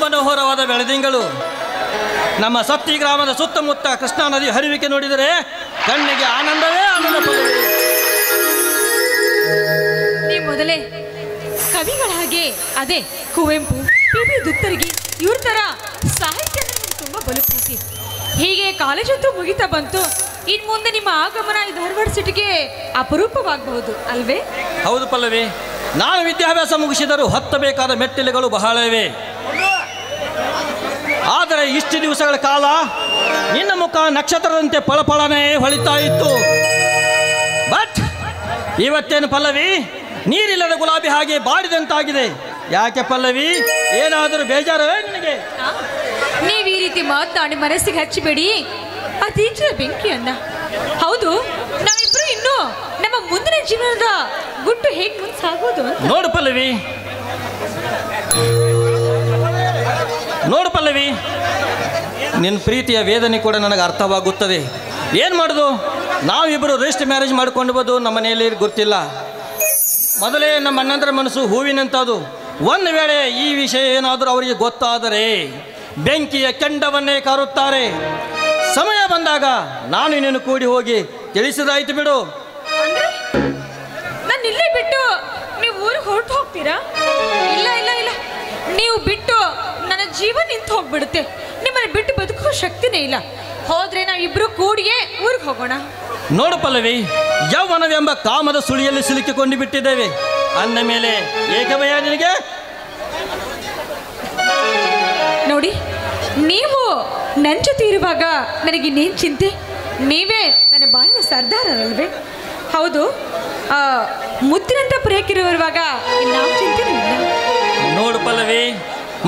ಮನೋಹರವಾದ ಬೆಳದಿಂಗಳು. ನಮ್ಮ ಸತ್ತಿ ಗ್ರಾಮದ ಸುತ್ತಮುತ್ತ ಕೃಷ್ಣಾ ನದಿ ಹರಿವಿಕೆ ನೋಡಿದರೆ ಕಣ್ಣಿಗೆ ಆನಂದವೇ ಆನಂದ. ನೀವು ಮೊದಲೇ ಕವಿಗಳ ಹಾಗೆ ಅದೇ ಕುವೆಂಪು, ಪಿ ದುತ್ತರ್ಗಿ ಇವ್ರ ತರ ಸಾಹಿತ್ಯ ತುಂಬಾ ಬಲು ಪ್ರೀತಿ. ಹೀಗೆ ಕಾಲೇಜಂತೂ ಮುಗಿತಾ ಬಂತು. ಇನ್ ಮುಂದೆ ನಿಮ್ಮ ಆಗಮನ ಈ ಧಾರವಾಡ ಸಿಟಿಗೆ ಅಪರೂಪವಾಗಬಹುದು ಅಲ್ವೇ? ಹೌದು ಪಲ್ಲವಿ, ನಾನು ವಿದ್ಯಾಭ್ಯಾಸ ಮುಗಿಸಿದರೂ ಹತ್ತಬೇಕಾದ ಮೆಟ್ಟಿಲುಗಳು ಬಹಳ ಇವೆ. ಆದರೆ ಇಷ್ಟು ದಿವಸಗಳ ಕಾಲ ನಿನ್ನ ಮುಖ ನಕ್ಷತ್ರದಂತೆ ಫಳಫಳನೆ ಹೊಳಿತಾ ಇತ್ತು. ಬಟ್ ಇವತ್ತೇನು ಪಲ್ಲವಿ, ನೀರಿಲ್ಲದ ಗುಲಾಬಿ ಹಾಗೆ ಬಾಡಿದಂತಾಗಿದೆ. ಯಾಕೆ ಪಲ್ಲವಿ, ಏನಾದರೂ ಬೇಜಾರವೇ ನಿನಗೆ? ನೀವು ಈ ರೀತಿ ಮಾತನಾಡಿ ಮನಸ್ಸಿಗೆ ಹಚ್ಚಿಬೇಡಿ. ಅತೀಚಿನ ಬೆಂಕಿಯನ್ನ. ಹೌದು, ನಾವಿಬ್ರು ಇನ್ನು ನಮ್ಮ ಮುಂದಿನ ಜೀವನದ ಗುಟ್ಟು ಹೇಗೆ ಮುಂದೆ ಸಾಗೋದು? ನೋಡು ಪಲ್ಲವಿ, ನಿನ್ನ ಪ್ರೀತಿಯ ವೇದನೆ ಕೂಡ ನನಗೆ ಅರ್ಥವಾಗುತ್ತದೆ. ಏನು ಮಾಡೋದು, ನಾವಿಬ್ಬರು ರಿಜಿಸ್ಟರ್ ಮ್ಯಾರೇಜ್ ಮಾಡ್ಕೊಂಡ್ಬೋದು. ನಮ್ಮ ಮನೆಯಲ್ಲಿ ಗೊತ್ತಿಲ್ಲ. ಮೊದಲೇ ನಮ್ಮ ಅಣ್ಣಂದ್ರ ಮನಸ್ಸು ಹೂವಿನಂಥದ್ದು. ಒಂದು ವೇಳೆ ಈ ವಿಷಯ ಏನಾದರೂ ಅವರಿಗೆ ಗೊತ್ತಾದರೆ ಬೆಂಕಿಯ ಕೆಂಡವನ್ನೇ ಕಾರುತ್ತಾರೆ. ಸಮಯ ಬಂದಾಗ ನಾನು ನೀನು ಕೂಡಿ ಹೋಗಿ ತಿಳಿಸಿದಾಯ್ತು ಬಿಡು. ನಾನು ಇಲ್ಲೇ ಬಿಟ್ಟು ನೀವು ಊರಿಗೆ ಹೊರಟು ಹೋಗ್ತೀರಾ? ಇಲ್ಲ ಇಲ್ಲ ಇಲ್ಲ, ನೀವು ಬಿಟ್ಟು ನನ್ನ ಜೀವನ ನಿಂತು ಹೋಗ್ಬಿಡುತ್ತೆ. ನಿಮ್ಮನ್ನು ಬಿಟ್ಟು ಬದುಕೋ ಶಕ್ತಿನೇ ಇಲ್ಲ. ಹೋದ್ರೆ ನಾವಿಬ್ರು ಕೂಡಿಯೇ ಊರಿಗೆ ಹೋಗೋಣ. ನೋಡು ಪಲ್ಲವಿ, ಯೌವನವೆಂಬ ಕಾಮದ ಸುಳಿಯಲ್ಲಿ ಸಿಲುಕಿಕೊಂಡು ಬಿಟ್ಟಿದ್ದೇವೆ. ಅಂದ ಮೇಲೆ ಏಕೆ ಭಯ ನಿನಗೆ? ನೋಡಿ, ನೀವು ನನ್ನ ಜೊತೆ ಇರುವಾಗ ನನಗಿನ್ನೇನು ಚಿಂತೆ? ನೀವೇ ನನ್ನ ಬಾಳಿನ ಸರ್ದಾರರಲ್ವೇ? ಹೌದು, ಮುದ್ದಿನಂತ ಪ್ರಿಯಕ್ಕಿರುವಾಗ ನಾವು ಚಿಂತೆನೂ ಇಲ್ಲ. ನೋಡು ಪಲ್ಲವಿ,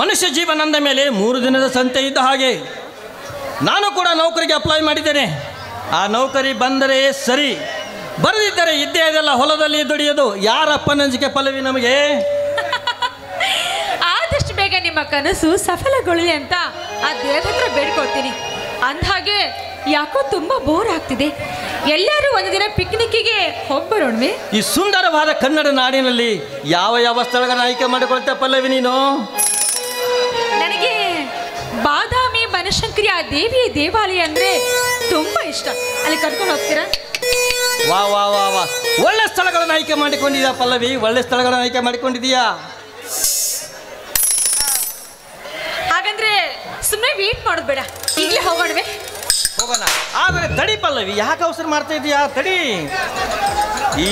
ಮನುಷ್ಯ ಜೀವನ ಅಂದ ಮೇಲೆ 3 ದಿನದ ಸಂತೆ ಇದ್ದ ಹಾಗೆ. ನಾನು ಕೂಡ ನೌಕರಿಗೆ ಅಪ್ಲೈ ಮಾಡಿದ್ದೇನೆ. ಆ ನೌಕರಿ ಬಂದರೆ ಸರಿ, ಬರದಿದ್ದರೆ ಇದ್ದೇ ಅದೆಲ್ಲ ಹೊಲದಲ್ಲಿ ದುಡಿಯೋದು. ಯಾರಪ್ಪನಂಜಿಕೆ ಪಲ್ಲವಿ ನಮಗೆ? ಆದಷ್ಟು ಬೇಗ ನಿಮ್ಮ ಕನಸು ಸಫಲಗೊಳ್ಳಲಿ ಅಂತ ಆ ದೇವರ ಹತ್ರ ಬೇಡ್ಕೊಳ್ತೀನಿ. ಅಂದಹಾಗೆ ಯಾಕೋ ತುಂಬಾ ಬೋರ್ ಆಗ್ತಿದೆ. ಎಲ್ಲರೂ ಒಂದು ದಿನ ಪಿಕ್ನಿಕ್ಕಿಗೆ ಹೋಗ್ಬರೋಣ್ವೆ? ಈ ಸುಂದರವಾದ ಕನ್ನಡ ನಾಡಿನಲ್ಲಿ ಯಾವ ಯಾವ ಸ್ಥಳಗಳನ್ನ ಆಯ್ಕೆ ಮಾಡಿಕೊಳ್ತಾ ಪಲ್ಲವಿ ನೀನು? ನನಗೆ ಬಾದಾಮಿ ಬನಶಂಕರಿ ಆ ದೇವಿಯ ದೇವಾಲಯ ಅಂದ್ರೆ ತುಂಬಾ ಇಷ್ಟ. ಅಲ್ಲಿ ಕರ್ಕೊಂಡು ಹೋಗ್ತೀರಾ? ವಾ ವಾ ವಾ ವಾ, ಒಳ್ಳೆ ಸ್ಥಳಗಳನ್ನು ಆಯ್ಕೆ ಮಾಡಿಕೊಂಡಿದ್ಯಾ ಪಲ್ಲವಿ, ಒಳ್ಳೆ ಸ್ಥಳಗಳನ್ನು ಆಯ್ಕೆ ಮಾಡಿಕೊಂಡಿದೀಯಾ. ಹಾಗಂದ್ರೆ ಸುಮ್ಮನೆ ವೇಟ್ ಮಾಡೋದು ಬೇಡ, ಈಗಲೇ ಹೋಗೋಣವೆ? ಹೋಗೋಣ. ಆದರೆ ತಡಿ ಪಲ್ಲವಿ, ಯಾಕೆ ಅವಸರ ಮಾಡ್ತಾ ಇದೀಯಾ? ತಡಿ. ಈ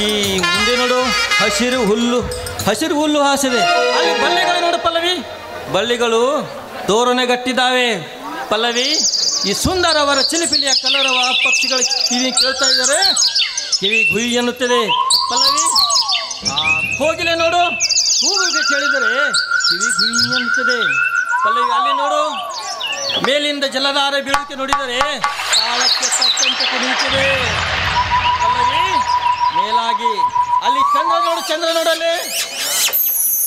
ಮುಂದೆ ನೋಡು, ಹಸಿರು ಹುಲ್ಲು ಹಾಸಿದೆ. ಅಲ್ಲಿ ಬಳ್ಳಿಗಳು ನೋಡು ಪಲ್ಲವಿ, ಬಳ್ಳಿಗಳು ತೋರಣೆಗಟ್ಟಿದ್ದಾವೆ. ಪಲ್ಲವಿ, ಈ ಸುಂದರವರ ಚಿಲಿಪಿಲಿಯ ಕಲರವ ಪಕ್ಷಿಗಳ ಕಿವಿ ಕೇಳ್ತಾ ಇದ್ದಾರೆ. ಕಿವಿ ಗುಯಿ ಎನ್ನುತ್ತದೆ ಪಲ್ಲವಿ. ಹೋಗಿಲೆ ನೋಡು, ಕೂಗುಗೆ ಕೇಳಿದರೆ ಕಿವಿ ಗುಯಿ ಎನ್ನುತ್ತದೆ ಪಲ್ಲವಿ. ಅಲ್ಲಿ ನೋಡು, ಮೇಲಿಂದ ಜಲಧಾರ ಬೀಳುತ್ತೆ ನೋಡಿದರೆ ತಾಳಕ್ಕೆ ತಕ್ಕಂತೆ ಕುಡಿಯುತ್ತದೆ ಪಲ್ಲವಿ. ಮೇಲಾಗಿ ಅಲ್ಲಿ ಚಂದ್ರ ನೋಡಲ್ಲಿ.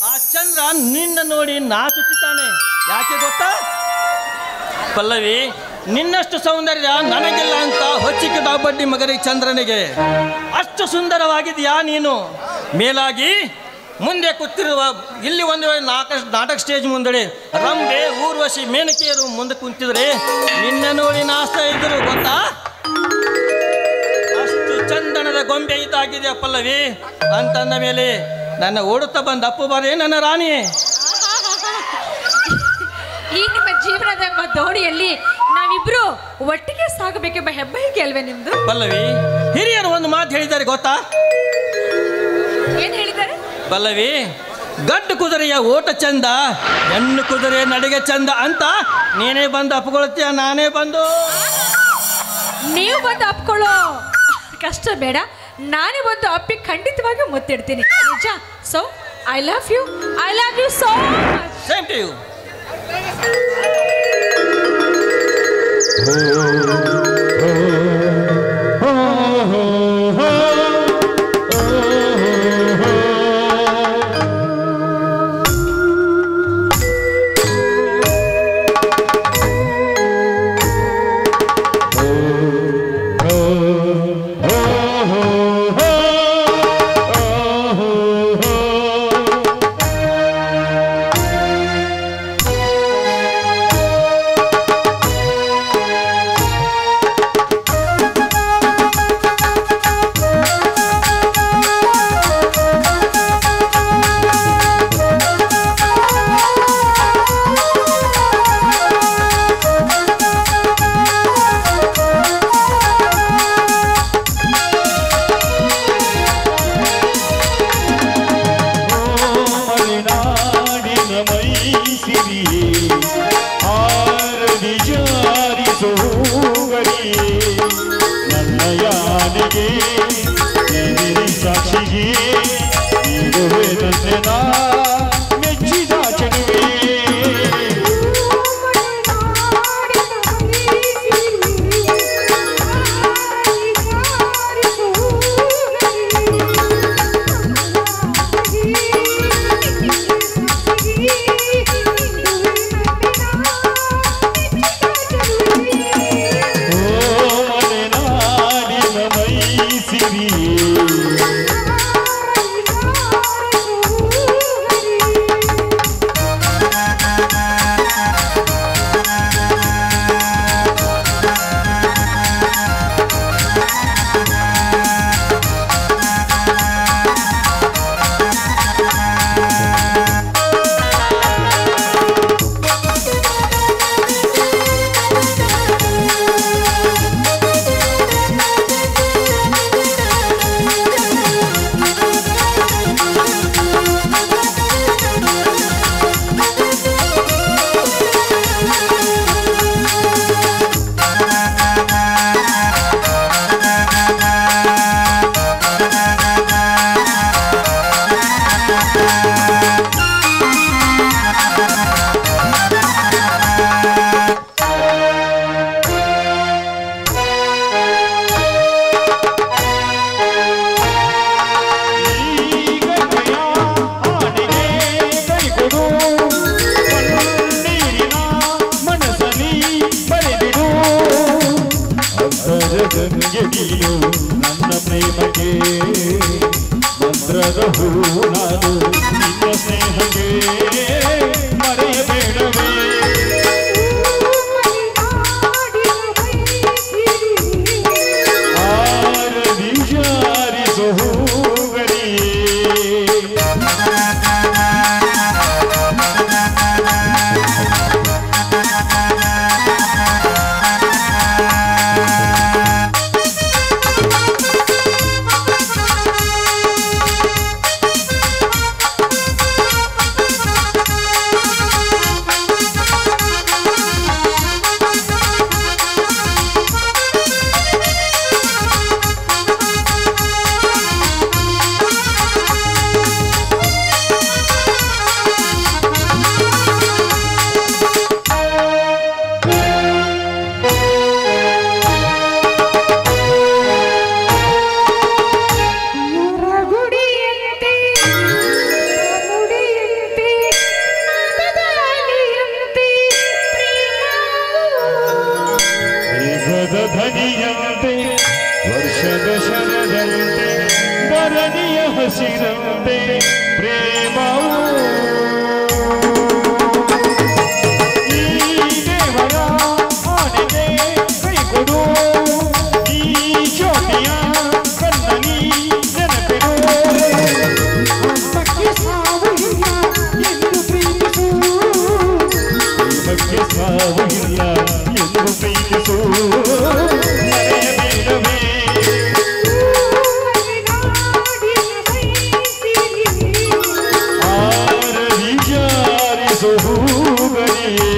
ಆ ಚಂದ್ರ ನಿನ್ನ ನೋಡಿ ನಾಚುತ್ತಾನೆ. ಯಾಕೆ ಗೊತ್ತಾ ಪಲ್ಲವಿ? ನಿನ್ನಷ್ಟು ಸೌಂದರ್ಯ ನನಗಿಲ್ಲ ಅಂತ ಹೊಚ್ಚಿಕ್ಕಿದ ಬಡ್ಡಿ ಮಗನಿಗೆ ಚಂದ್ರನಿಗೆ. ಅಷ್ಟು ಸುಂದರವಾಗಿದೆಯಾ ನೀನು. ಮೇಲಾಗಿ ಮುಂದೆ ಕೂತಿರುವ ಇಲ್ಲಿ ಒಂದು ನಾಟಕ ಸ್ಟೇಜ್ ಮುಂದಡೆ ರಂಬೆ, ಊರ್ವಶಿ, ಮೇನಕೆಯರು ಮುಂದೆ ಕುಂತಿದ್ರೆ ನಿನ್ನ ನೋಡಿ ನಾಸ್ತಾ ಇದ್ರು ಗೊತ್ತಾ? ಅಷ್ಟು ಚಂದನದ ಗೊಂಬೆ ಇದ್ದಾಗಿದೆ ಪಲ್ಲವಿ. ಅಂತಂದ ಮೇಲೆ ನನ್ನ ಓಡುತ್ತಾ ಬಂದ ಅಪ್ಪು ಬಾರೇ ನನ್ನ ರಾಣಿ. ಈ ನಿಮ್ಮ ಜೀವನದ ದೋಣಿಯಲ್ಲಿ ನಾವಿಬ್ರು ಒಟ್ಟಿಗೆ ಸಾಗಬೇಕೆಂಬ ಹೆಬ್ಬಯಕೆ ಅಲ್ವೇ ನಿಮ್ದು? ಪಲ್ಲವಿ, ಹಿರಿಯರು ಒಂದು ಮಾತು ಹೇಳಿದ್ದಾರೆ ಗೊತ್ತಾ? ಏನ್ ಹೇಳಿದ್ದಾರೆ ಪಲ್ಲವಿ? ಗಡ್ಡು ಕುದುರೆಯ ಓಟ ಚಂದ, ಹೆಣ್ಣು ಕುದುರೆ ನಡಿಗೆ ಚಂದ ಅಂತ ನೀನೇ ಬಂದು ಅಪ್ಕೊಳ್ತೀಯ. ನಾನೇ ಬಂದು ನೀವು ಬಂದು ಅಪ್ಕೊಳ್ಳೋ ಕಷ್ಟ ಬೇಡ, ನಾನೇ ಬಂದು ಅಪ್ಪಿ ಖಂಡಿತವಾಗಿ ಮುತ್ತಿಡ್ತೀನಿ. ನಿಜ. So I love you so much. Same to you. ನನ್ನ ಪ್ರೇಮಕ್ಕೆ ಮಂತ್ರದ ಹೂ ನಾನು ನಿನ್ನ ಸ್ನೇಹಕ್ಕೆ ಮರೆಯಬೇಡವೇ ಆರದಿ ಜಾರಿಸೋ ಹೂಗಳಿಯೇ ಧನಿಯಂತೆ ವರ್ಷದ ಶರದಂತೆ ಧರಣಿಯ ಹಸಿರಂತೆ ಪ್ರೇಮವು ಈ ದೇವರ ಆನೆಗೆ ಕೈ ಕೊಡು ಈ ಜ್ಯೋತಿಯ ಕಣ್ಣಲ್ಲಿ ನೆನಪಿಡು ಹಬ್ಬಕ್ಕೆ ಸಾವು ಇಲ್ಲ ಎಂದು ಪ್ರೀತಿಸು ಹಬ್ಬಕ್ಕೆ ಸಾವು ಇಲ್ಲ ಎಂದು ಪ್ರೀತಿಸು ಆರದಿ ಜಾರಿಸೋ ಹೂಗಳಿಯೇ